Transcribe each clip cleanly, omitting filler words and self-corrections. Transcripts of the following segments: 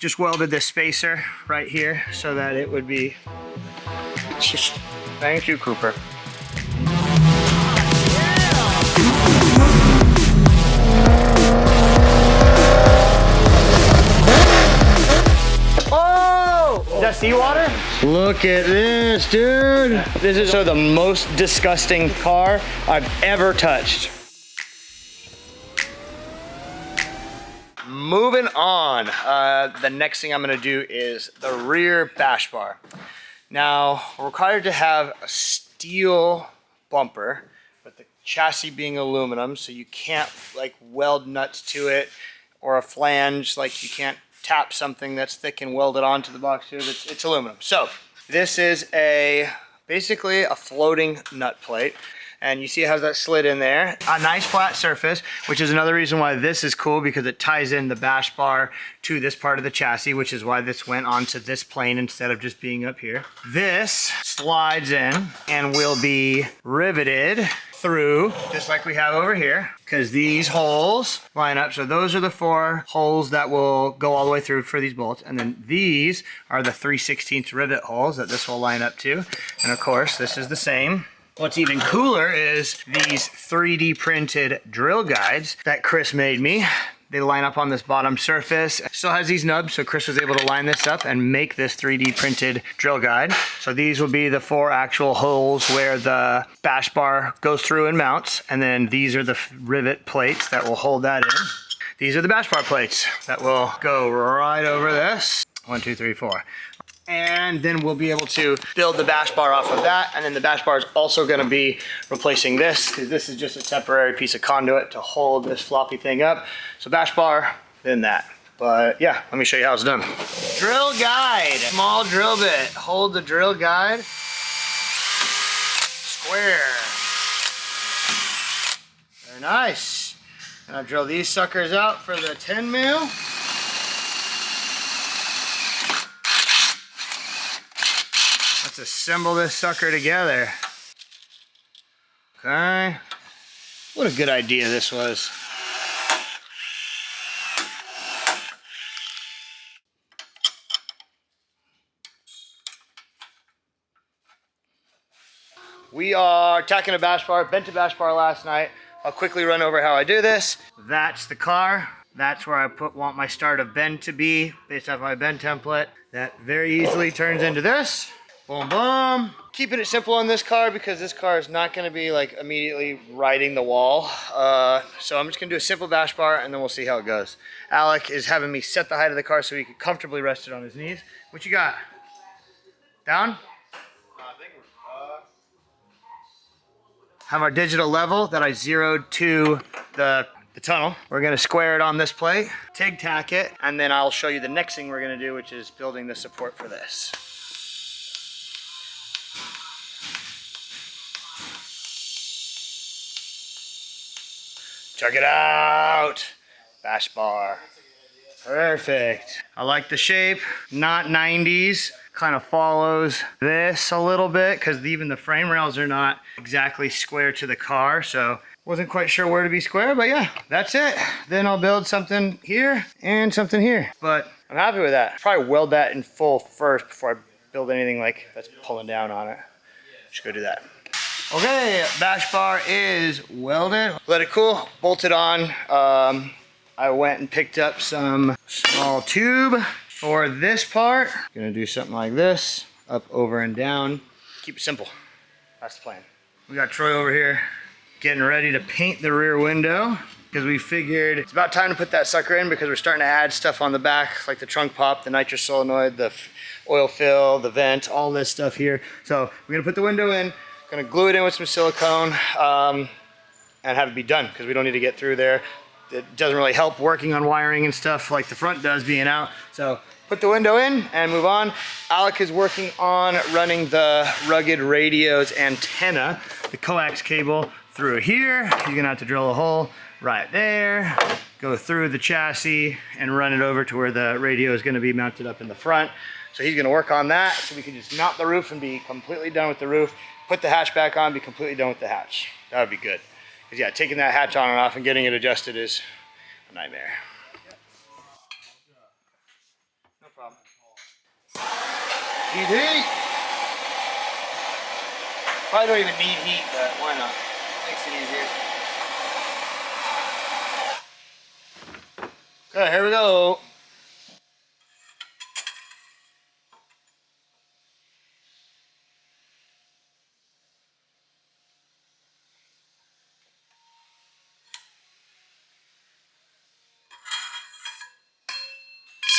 just welded this spacer right here so that it would be. Thank you, Cooper. Is that seawater? Look at this, dude. This is the most disgusting car I've ever touched. Moving on, the next thing I'm gonna do is the rear bash bar. Now, we're required to have a steel bumper, but the chassis being aluminum, so you can't like weld nuts to it, or a flange, like you can't tap something that's thick and weld it onto the box tube. It's aluminum. So this is basically a floating nut plate. And you see it has that slit in there. A nice flat surface, which is another reason why this is cool, because it ties in the bash bar to this part of the chassis, which is why this went onto this plane instead of just being up here. This slides in and will be riveted through, just like we have over here, because these holes line up. So those are the 4 holes that will go all the way through for these bolts. And then these are the 3/16 rivet holes that this will line up to. And of course, this is the same. What's even cooler is these 3D printed drill guides that Chris made me. They line up on this bottom surface. It still has these nubs, so Chris was able to line this up and make this 3D printed drill guide. So these will be the 4 actual holes where the bash bar goes through and mounts. And then these are the rivet plates that will hold that in. These are the bash bar plates that will go right over this. 1, 2, 3, 4. And then we'll be able to build the bash bar off of that. And then the bash bar is also gonna be replacing this, because this is just a temporary piece of conduit to hold this floppy thing up. So bash bar, then that. But yeah, let me show you how it's done. Drill guide, small drill bit. Hold the drill guide, square. Very nice. And I'll drill these suckers out for the 10 mil. Let's assemble this sucker together. Okay. What a good idea this was. We are tacking a bash bar, bent a bash bar last night. I'll quickly run over how I do this. That's the car. That's where I want my start of bend to be based off my bend template. That very easily turns into this. Boom, boom. Keeping it simple on this car because this car is not gonna be like immediately riding the wall. So I'm just gonna do a simple bash bar and then we'll see how it goes. Alec is having me set the height of the car so he can comfortably rest it on his knees. What you got? Down? I think we're, Have our digital level that I zeroed to the tunnel. We're gonna square it on this plate, TIG tack it, and then I'll show you the next thing we're gonna do, which is building the support for this. Check it out. Bash bar. Perfect. I like the shape, not 90s. Kind of follows this a little bit because even the frame rails are not exactly square to the car. So wasn't quite sure where to be square, but yeah, that's it. Then I'll build something here and something here. But I'm happy with that. Probably weld that in full first before I build anything like that's pulling down on it. Should go do that. Okay, bash bar is welded. Let it cool, bolted on. I went and picked up some small tube for this part. Gonna do something like this, up, over, and down. Keep it simple, that's the plan. We got Troy over here getting ready to paint the rear window because we figured it's about time to put that sucker in because we're starting to add stuff on the back, like the trunk pop, the nitrous solenoid, the oil fill, the vent, all this stuff here. So we're gonna put the window in, gonna glue it in with some silicone and have it be done because we don't need to get through there. It doesn't really help working on wiring and stuff like the front does being out. So put the window in and move on. Alec is working on running the rugged radio's antenna, the coax cable through here. He's gonna have to drill a hole right there, go through the chassis and run it over to where the radio is gonna be mounted up in the front. So he's gonna work on that so we can just mount the roof and be completely done with the roof, put the hatch back on, be completely done with the hatch. That would be good. Because yeah, taking that hatch on and off and getting it adjusted is a nightmare. problem. Heat, heat. Probably don't even need heat, but why not? Makes it easier. Okay, here we go.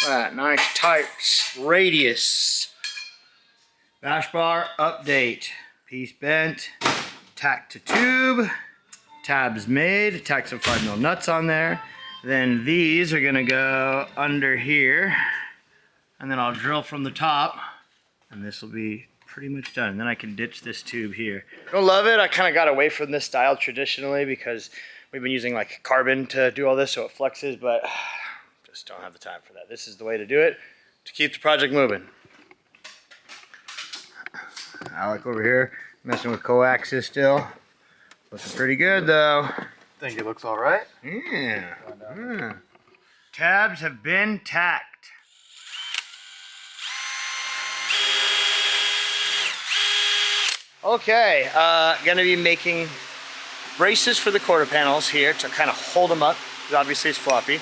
That nice tight radius. Bash bar update. Piece bent. Tack to tube. Tabs made. Tack some 5mm nuts on there. Then these are gonna go under here. And then I'll drill from the top. And this will be pretty much done. And then I can ditch this tube here. Don't love it. I kind of got away from this style traditionally because we've been using like carbon to do all this so it flexes, but just don't have the time for that. This is the way to do it to keep the project moving. Alec over here messing with coaxes still. Looking pretty good though. Think it looks all right. Yeah. Tabs have been tacked. Okay, gonna be making braces for the quarter panels here to kind of hold them up, because obviously it's floppy.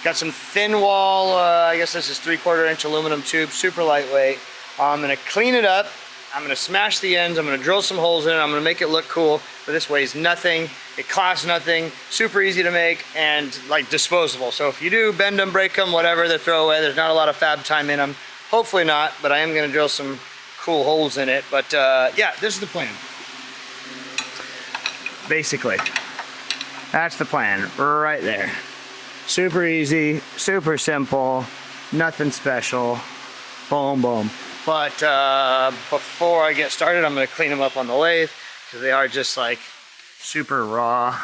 Got some thin wall, I guess this is 3/4 inch aluminum tube, super lightweight. I'm gonna clean it up, I'm gonna smash the ends, I'm gonna drill some holes in it, I'm gonna make it look cool, but this weighs nothing, it costs nothing, super easy to make, and like disposable. So if you do bend them, break them, whatever, they're throwaway, there's not a lot of fab time in them. Hopefully not, but I am gonna drill some cool holes in it. But yeah, this is the plan. Basically, that's the plan right there. Super easy, super simple, nothing special. Boom, boom. But before I get started, I'm gonna clean them up on the lathe because they are just like super raw.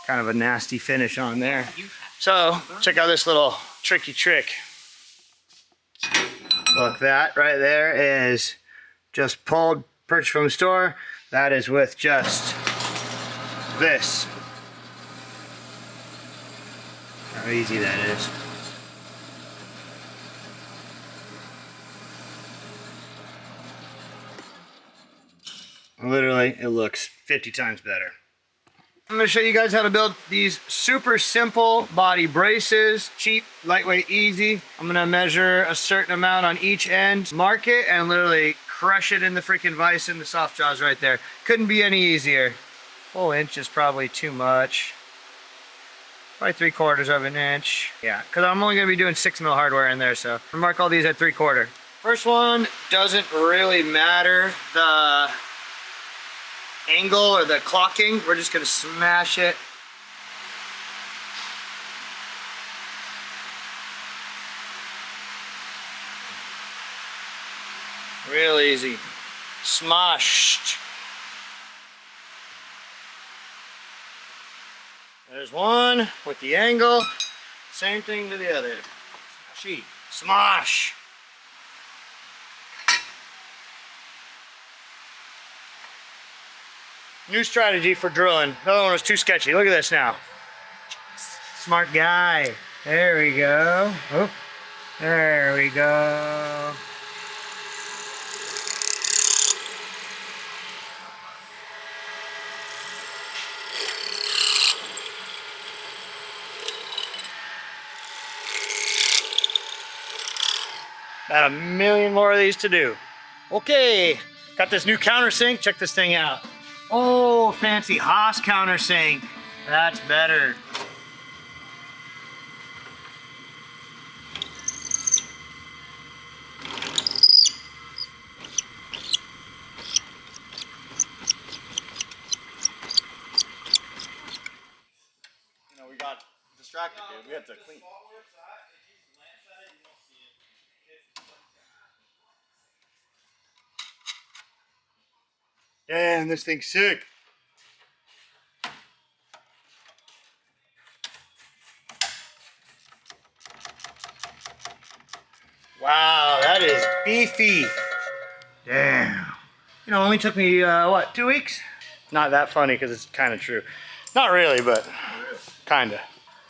Kind of a nasty finish on there. So check out this little tricky trick. Look, that right there is just pulled, purchased from the store. That is with just this. How easy that is. Literally, it looks 50 times better. I'm gonna show you guys how to build these super simple body braces. Cheap, lightweight, easy. I'm gonna measure a certain amount on each end, mark it, and literally crush it in the freaking vise in the soft jaws right there. Couldn't be any easier. Full inch is probably too much. Probably 3/4 of an inch. Yeah, because I'm only gonna be doing 6mm hardware in there, so I'm gonna mark all these at 3/4. First one doesn't really matter the angle or the clocking. We're just gonna smash it. Real easy. Smashed. There's one with the angle. Same thing to the other. Smashy. Smash. New strategy for drilling. The other one was too sketchy. Look at this now. Smart guy. There we go. Oh, there we go. About 1,000,000 more of these to do. Okay, got this new countersink. Check this thing out. Oh, fancy Haas countersink. That's better. You know, we got distracted, dude. We had to clean. Damn, this thing's sick. Wow, that is beefy. Damn. You know, it only took me, what, 2 weeks? Not that funny because it's kind of true. Not really, but kind of.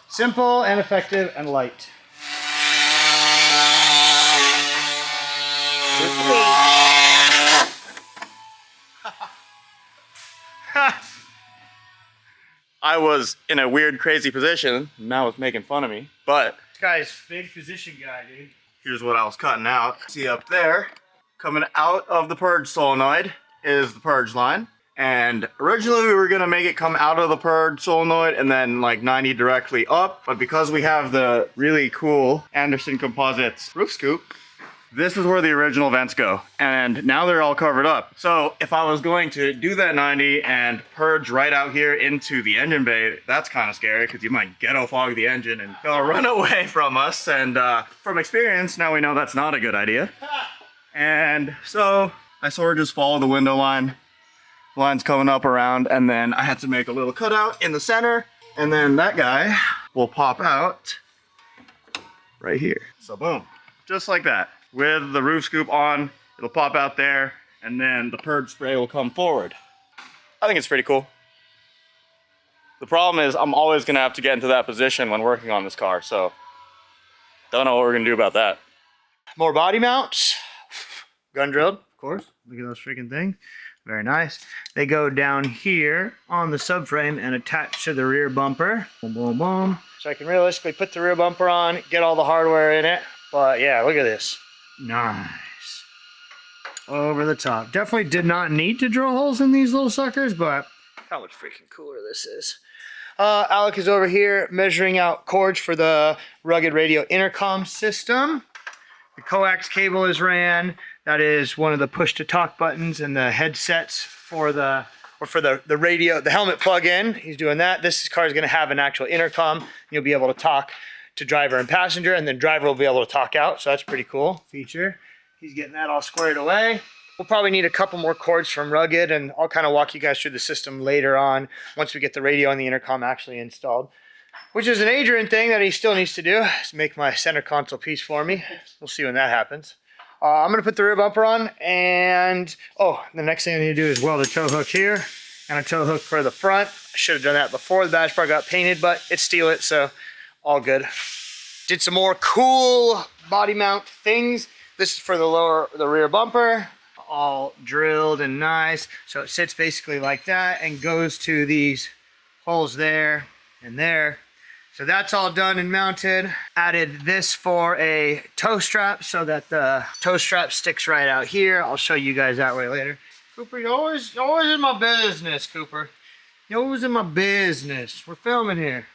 Simple and effective and light. was in a weird, crazy position. Now it's making fun of me. But This guy's big position guy, dude. here's what I was cutting out. See up there, coming out of the purge solenoid is the purge line. And originally we were gonna make it come out of the purge solenoid and then like 90 directly up. But because we have the really cool Anderson Composites roof scoop, this is where the original vents go. And now they're all covered up. So if I was going to do that 90 and purge right out here into the engine bay, that's kind of scary because you might ghetto fog the engine and they'll run away from us. And from experience, now we know that's not a good idea. And so I sort of just follow the window line. Line's coming up around, and then I had to make a little cutout in the center, and then that guy will pop out right here. So boom, just like that. With the roof scoop on, it'll pop out there, and then the purge spray will come forward. I think it's pretty cool. The problem is I'm always gonna have to get into that position when working on this car, so don't know what we're gonna do about that. More body mounts, gun drilled, of course. Look at those freaking things. Very nice. They go down here on the subframe and attach to the rear bumper. Boom, boom, boom. So I can realistically put the rear bumper on, get all the hardware in it. But yeah, look at this. Nice. Over the top. Definitely did not need to drill holes in these little suckers, but how much freaking cooler this is. Alec is over here measuring out cords for the rugged radio intercom system. The coax cable is ran. That is one of the push to talk buttons and the headsets for the radio, the helmet plug-in. He's doing that. This car is going to have an actual intercom. You'll be able to talk to driver and passenger, and then driver will be able to talk out. So that's a pretty cool feature. He's getting that all squared away. We'll probably need a couple more cords from Rugged, and I'll kind of walk you guys through the system later on once we get the radio and the intercom actually installed. Which is an Adrian thing that he still needs to do, is make my center console piece for me. We'll see when that happens. I'm gonna put the rear bumper on, and the next thing I need to do is weld a tow hook here and a tow hook for the front. I should have done that before the dash bar got painted, but it's steel it, so all good. Did some more cool body mount things. This is for the rear bumper, all drilled and nice. So it sits basically like that and goes to these holes there and there. So that's all done and mounted. Added this for a tow strap so that the tow strap sticks right out here. I'll show you guys that way later. Cooper, you're always in my business, Cooper. You're always in my business. We're filming here.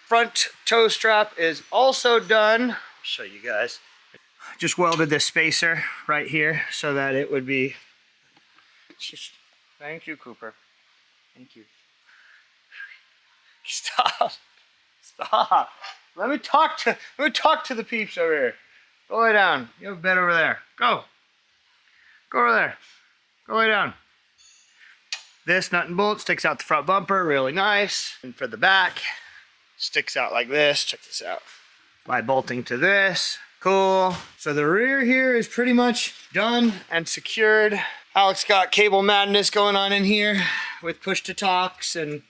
Front tow strap is also done. I'll show you guys. Just welded this spacer right here so that it would be... Thank you, Cooper. Thank you. Stop. Stop. Let me talk to the peeps over here. Go lay down. You have a bed over there. Go. Go over there. Go lay down. This nut and bolt sticks out the front bumper, really nice. And for the back, sticks out like this. Check this out. By bolting to this. Cool. So the rear here is pretty much done and secured. Alec's got cable madness going on in here with push to talks and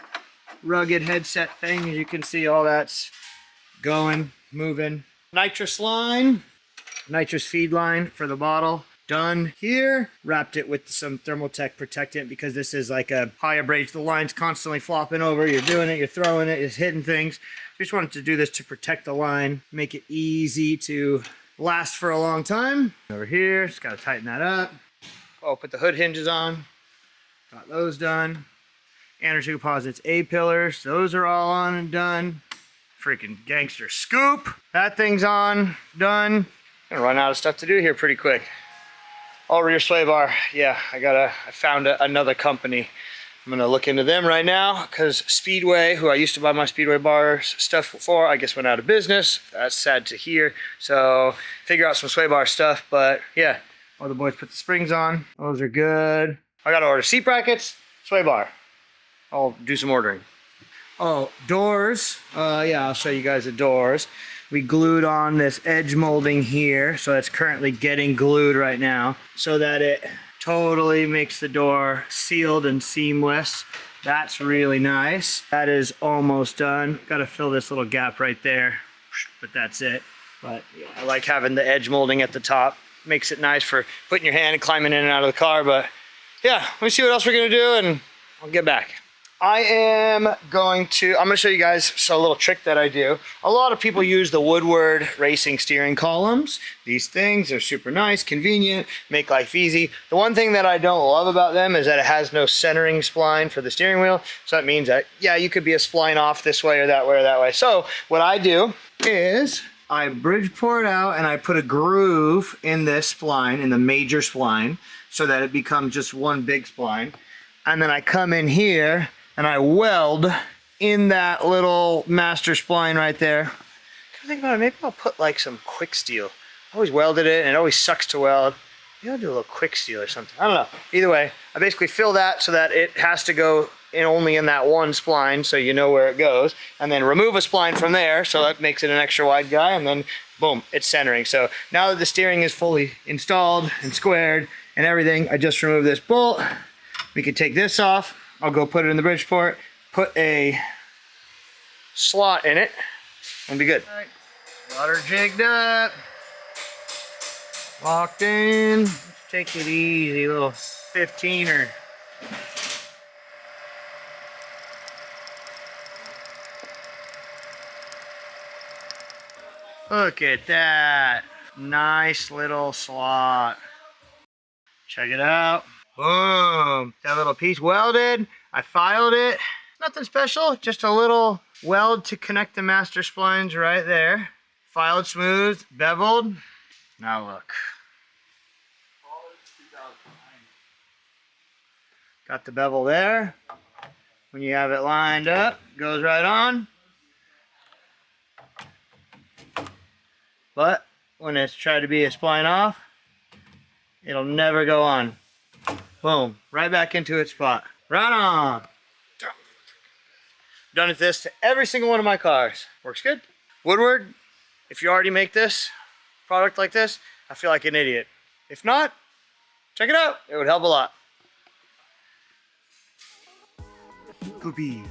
rugged headset thing. As you can see, all that's going, moving. Nitrous line, nitrous feed line for the bottle. Done here. Wrapped it with some Thermaltech protectant because this is like a high abrasive. The line's constantly flopping over. You're doing it, you're throwing it, it's hitting things. Just wanted to do this to protect the line, make it easy to last for a long time. Over here, just gotta tighten that up. Oh, put the hood hinges on. Got those done. Anderson Composites A-pillars, those are all on and done. Freaking gangster scoop. That thing's on, done. Gonna run out of stuff to do here pretty quick. Oh, rear sway bar. Yeah, I found another company. I'm gonna look into them right now because Speedway, who I used to buy my Speedway bars stuff for, I guess went out of business. That's sad to hear. So figure out some sway bar stuff, but yeah. All the boys put the springs on. Those are good. I gotta order seat brackets, sway bar. I'll do some ordering. Oh, doors. Yeah, I'll show you guys the doors. We glued on this edge molding here, so it's currently getting glued right now, so that it totally makes the door sealed and seamless. That's really nice. That is almost done. Got to fill this little gap right there, but that's it. But yeah, I like having the edge molding at the top. Makes it nice for putting your hand and climbing in and out of the car. But yeah, let me see what else we're gonna do, and I'll get back. I'm going to show you guys a little trick that I do. A lot of people use the Woodward racing steering columns. These things are super nice, convenient, make life easy. The one thing that I don't love about them is that it has no centering spline for the steering wheel. So that means that, yeah, you could be a spline off this way or that way or that way. So what I do is I Bridgeport out and I put a groove in this spline, in the major spline, so that it becomes just one big spline. And then I come in here and I weld in that little master spline right there. Think about it, maybe I'll put like some quick steel. I always welded it and it always sucks to weld. Maybe I'll do a little quick steel or something. I don't know. Either way, I basically fill that so that it has to go in only in that one spline so you know where it goes. And then remove a spline from there so that makes it an extra wide guy, and then boom, it's centering. So now that the steering is fully installed and squared and everything, I just remove this bolt. We can take this off. I'll go put it in the Bridgeport, put a slot in it, and be good. All right, water jigged up, locked in. Let's take it easy, little 15er. Look at that, nice little slot. Check it out. Boom, that little piece welded. I filed it. Nothing special, just a little weld to connect the master splines right there. Filed smooth, beveled. Now look. Got the bevel there. When you have it lined up, goes right on. But when it's tried to be a spline off, it'll never go on. Boom, right back into its spot. Right on. Done with this to every single one of my cars. Works good. Woodward, if you already make this product like this, I feel like an idiot. If not, check it out. It would help a lot. Cookies.